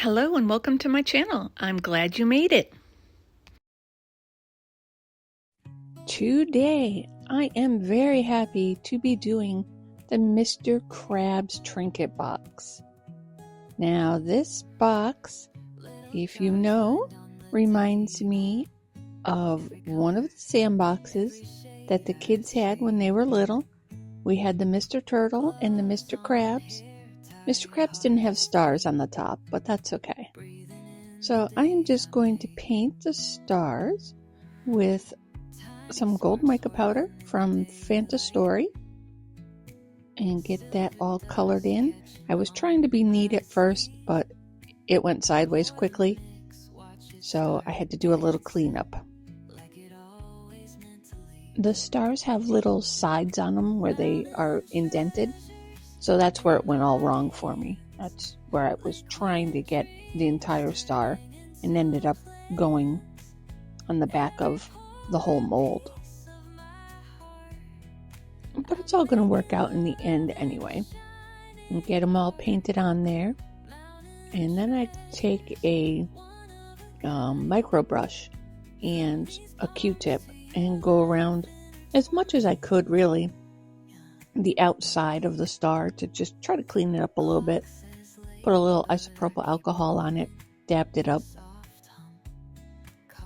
Hello and welcome to my channel. I'm glad you made it. Today, I am very happy to be doing the Mr. Krabs Trinket box. Now this box, if you know, reminds me of one of the sandboxes that the kids had when they were little. We had the Mr. Turtle and the Mr. Krabs. Mr. Krabs didn't have stars on the top, but that's okay. So I am just going to paint the stars with some gold mica powder from Fanta Story and get that all colored in. I was trying to be neat at first, but it went sideways quickly, so I had to do a little cleanup. The stars have little sides on them where they are indented, so that's where it went all wrong for me. That's where I was trying to get the entire star and ended up going on the back of the whole mold. But it's all going to work out in the end anyway. And get them all painted on there. And then I take a micro brush and a Q-tip and go around as much as I could, really, the outside of the star to just try to clean it up a little bit. Put a little isopropyl alcohol on it, dabbed it up.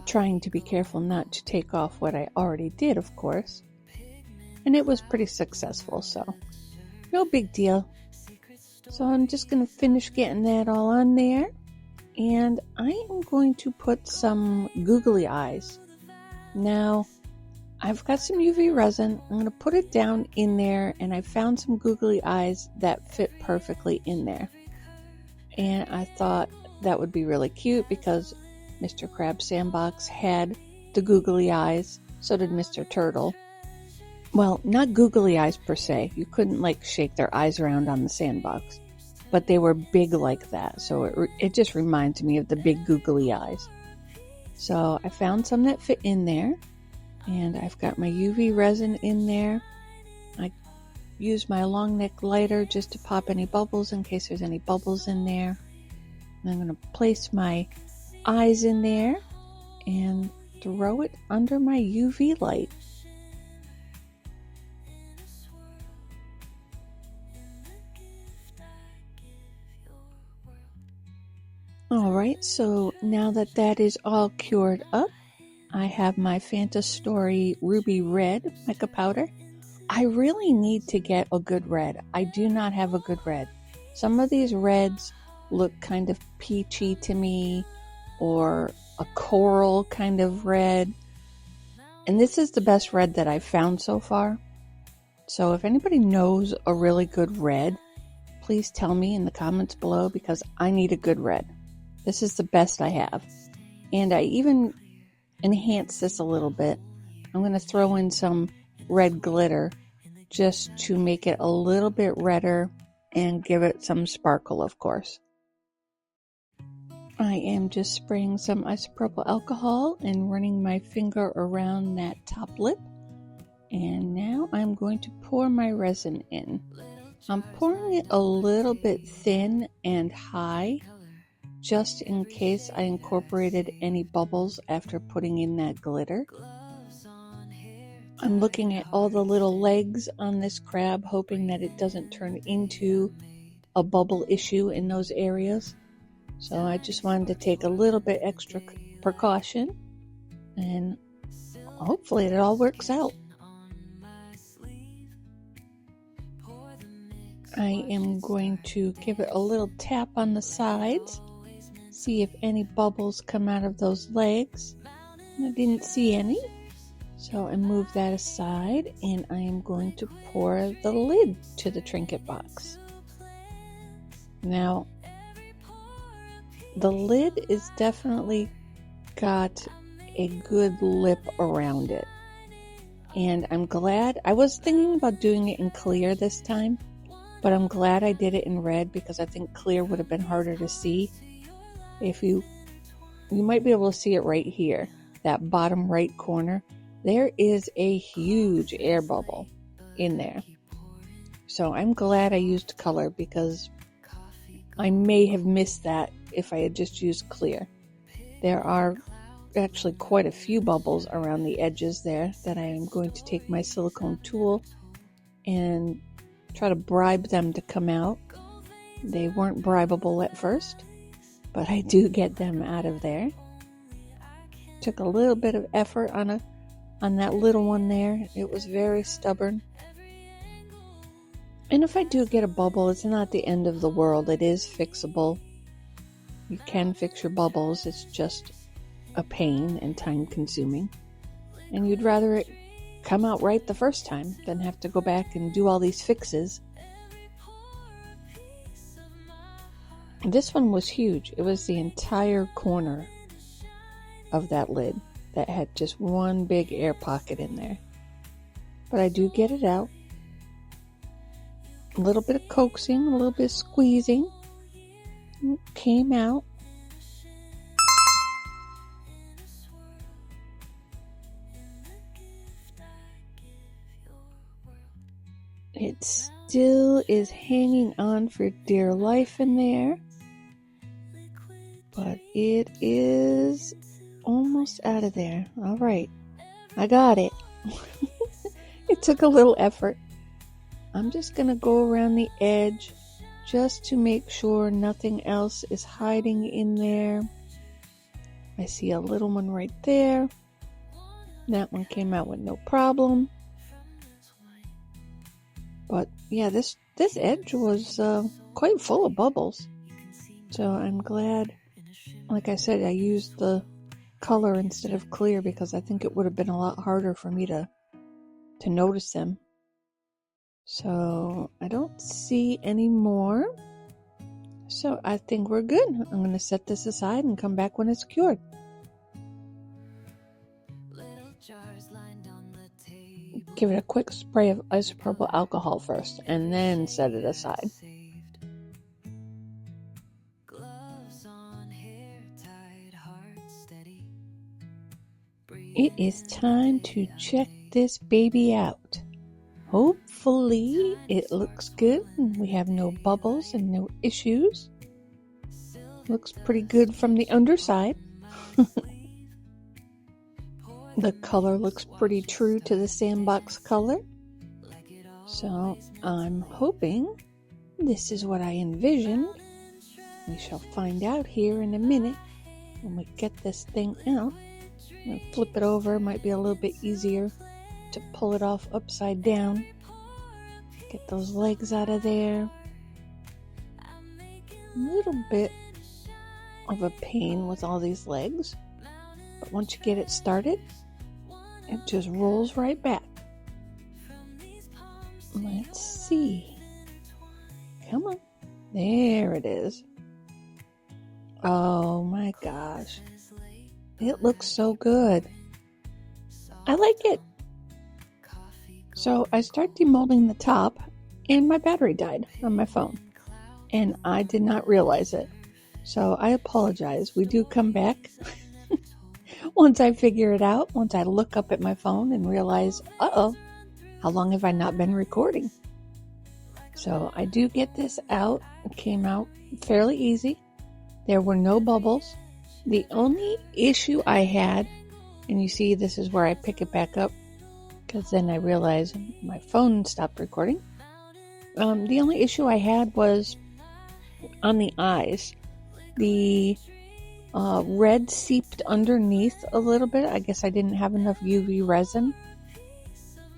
Trying to be careful not to take off what I already did, of course. And it was pretty successful, so no big deal. So I'm just going to finish getting that all on there. And I am going to put some googly eyes. Now, I've got some UV resin. I'm going to put it down in there, and I found some googly eyes that fit perfectly in there. And I thought that would be really cute because Mr. Krabs Sandbox had the googly eyes. So did Mr. Turtle. Well, not googly eyes per se. You couldn't shake their eyes around on the sandbox. But they were big like that. So it just reminds me of the big googly eyes. So I found some that fit in there. And I've got my UV resin in there. I use my long neck lighter just to pop any bubbles in case there's any bubbles in there. And I'm going to place my eyes in there and throw it under my UV light. Alright, so now that is all cured up, I have my Fanta Story Ruby Red mica powder. I really need to get a good red. I do not have a good red. Some of these reds look kind of peachy to me, or a coral kind of red. And this is the best red that I've found so far. So if anybody knows a really good red, please tell me in the comments below because I need a good red. This is the best I have. And I even enhance this a little bit. I'm going to throw in some red glitter just to make it a little bit redder and give it some sparkle, of course. I am just spraying some isopropyl alcohol and running my finger around that top lip. And now I'm going to pour my resin in. I'm pouring it a little bit thin and high, just in case I incorporated any bubbles after putting in that glitter. I'm looking at all the little legs on this crab, hoping that it doesn't turn into a bubble issue in those areas. So I just wanted to take a little bit extra precaution, and hopefully it all works out. I am going to give it a little tap on the sides, see if any bubbles come out of those legs. I didn't see any, so I move that aside, and I am going to pour the lid to the Trinket box. Now, the lid is definitely got a good lip around it. And I'm glad, I was thinking about doing it in clear this time, but I'm glad I did it in red because I think clear would have been harder to see. If you might be able to see it right here, that bottom right corner. There is a huge air bubble in there. So I'm glad I used color because I may have missed that if I had just used clear. There are actually quite a few bubbles around the edges there that I am going to take my silicone tool and try to bribe them to come out. They weren't bribable at first, but I do get them out of there. Took a little bit of effort on that little one there. It was very stubborn. And if I do get a bubble, it's not the end of the world. It is fixable. You can fix your bubbles. It's just a pain and time consuming. And you'd rather it come out right the first time than have to go back and do all these fixes. This one was huge. It was the entire corner of that lid that had just one big air pocket in there. But I do get it out. A little bit of coaxing, a little bit of squeezing. It came out. It still is hanging on for dear life in there. But it is almost out of there. All right. I got it. It took a little effort. I'm just going to go around the edge just to make sure nothing else is hiding in there. I see a little one right there. That one came out with no problem. But yeah, this edge was quite full of bubbles. So I'm glad, like I said, I used the color instead of clear because I think it would have been a lot harder for me to notice them. So I don't see any more. So I think we're good. I'm going to set this aside and come back when it's cured. Give it a quick spray of isopropyl alcohol first and then set it aside. It is time to check this baby out. Hopefully it looks good and we have no bubbles and no issues. Looks pretty good from the underside. The color looks pretty true to the sandbox color. So I'm hoping this is what I envisioned. We shall find out here in a minute when we get this thing out. I'm going to flip it over. It might be a little bit easier to pull it off upside down. Get those legs out of there. A little bit of a pain with all these legs. But once you get it started, it just rolls right back. Let's see. Come on. There it is. Oh my gosh. It looks so good. I like it. So I started demolding the top and my battery died on my phone. And I did not realize it. So I apologize. We do come back once I figure it out. Once I look up at my phone and realize, uh-oh, how long have I not been recording? So I do get this out. It came out fairly easy. There were no bubbles. The only issue I had, and you see this is where I pick it back up, because then I realized my phone stopped recording. The only issue I had was on the eyes. The red seeped underneath a little bit. I guess I didn't have enough UV resin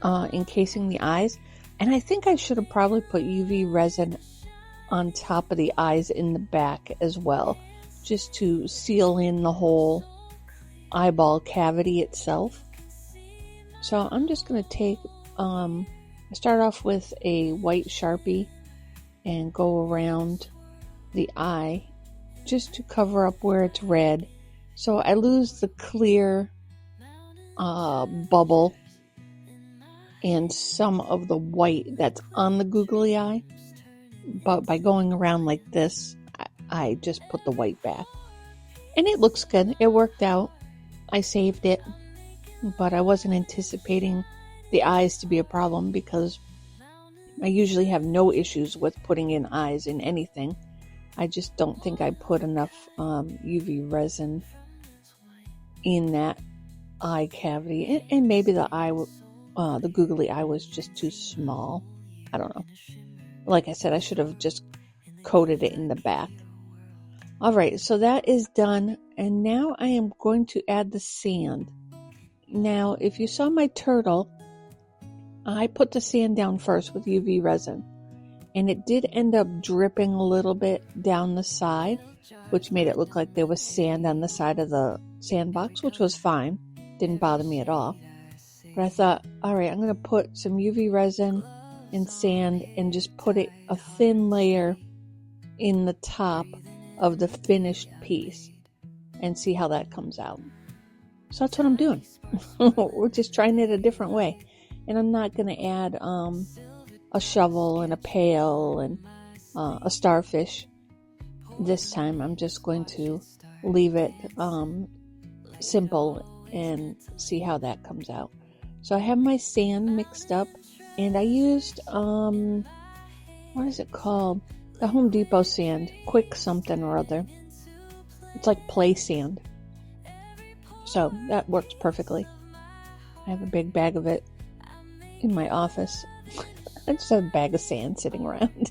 encasing the eyes. And I think I should have probably put UV resin on top of the eyes in the back as well, just to seal in the whole eyeball cavity itself. So I'm just going to take, I start off with a white Sharpie and go around the eye just to cover up where it's red. So I lose the clear bubble and some of the white that's on the googly eye. But by going around like this, I just put the white back. And it looks good. It worked out. I saved it. But I wasn't anticipating the eyes to be a problem because I usually have no issues with putting in eyes in anything. I just don't think I put enough UV resin in that eye cavity, and maybe the googly eye was just too small. I don't know. Like I said, I should have just coated it in the back. Alright, so that is done, and now I am going to add the sand. Now, if you saw my turtle, I put the sand down first with UV resin, and it did end up dripping a little bit down the side, which made it look like there was sand on the side of the sandbox, which was fine. Didn't bother me at all. But I thought, alright, I'm going to put some UV resin and sand and just put it a thin layer in the top of the finished piece and see how that comes out. So that's what I'm doing. We're just trying it a different way. And I'm not going to add a shovel and a pail and a starfish this time. I'm just going to leave it simple and see how that comes out. So I have my sand mixed up, and I used what is it called? The Home Depot sand, quick something or other. It's like play sand. So that works perfectly. I have a big bag of it in my office. I just have a bag of sand sitting around.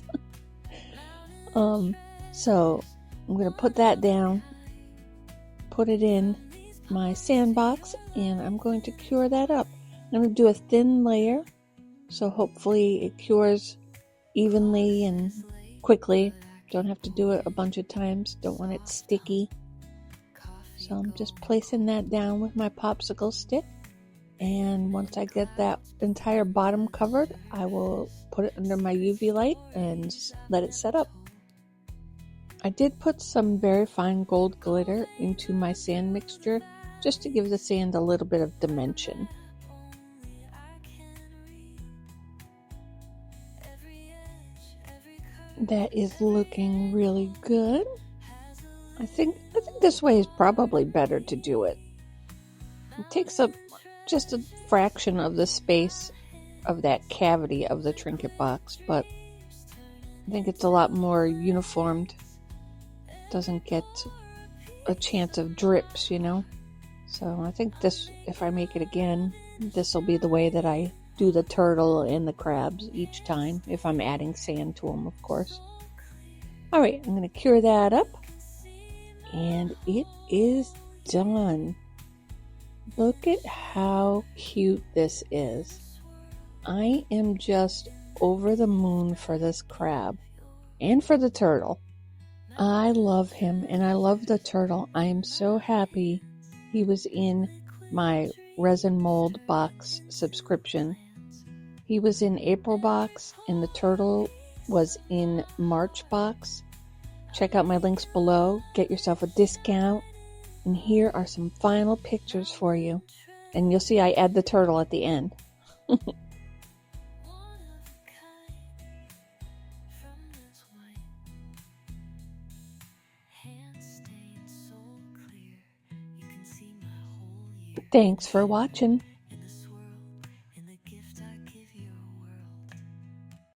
So I'm going to put that down, put it in my sandbox, and I'm going to cure that up. I'm going to do a thin layer, so hopefully it cures evenly and quickly. Don't have to do it a bunch of times. Don't want it sticky. So I'm just placing that down with my popsicle stick. And once I get that entire bottom covered, I will put it under my UV light and let it set up. I did put some very fine gold glitter into my sand mixture just to give the sand a little bit of dimension. That is looking really good. I think this way is probably better to do it. It takes up just a fraction of the space of that cavity of the Trinket box, but I think it's a lot more uniformed. Doesn't get a chance of drips, you know. So I think this, if I make it again, this will be the way that I do the turtle and the crabs each time, if I'm adding sand to them, of course. Alright, I'm going to cure that up, and it is done. Look at how cute this is. I am just over the moon for this crab and for the turtle. I love him and I love the turtle. I am so happy he was in my resin mold box subscription. He was in April box and the turtle was in March box. Check out my links below. Get yourself a discount. And here are some final pictures for you. And you'll see I add the turtle at the end. Thanks for watching.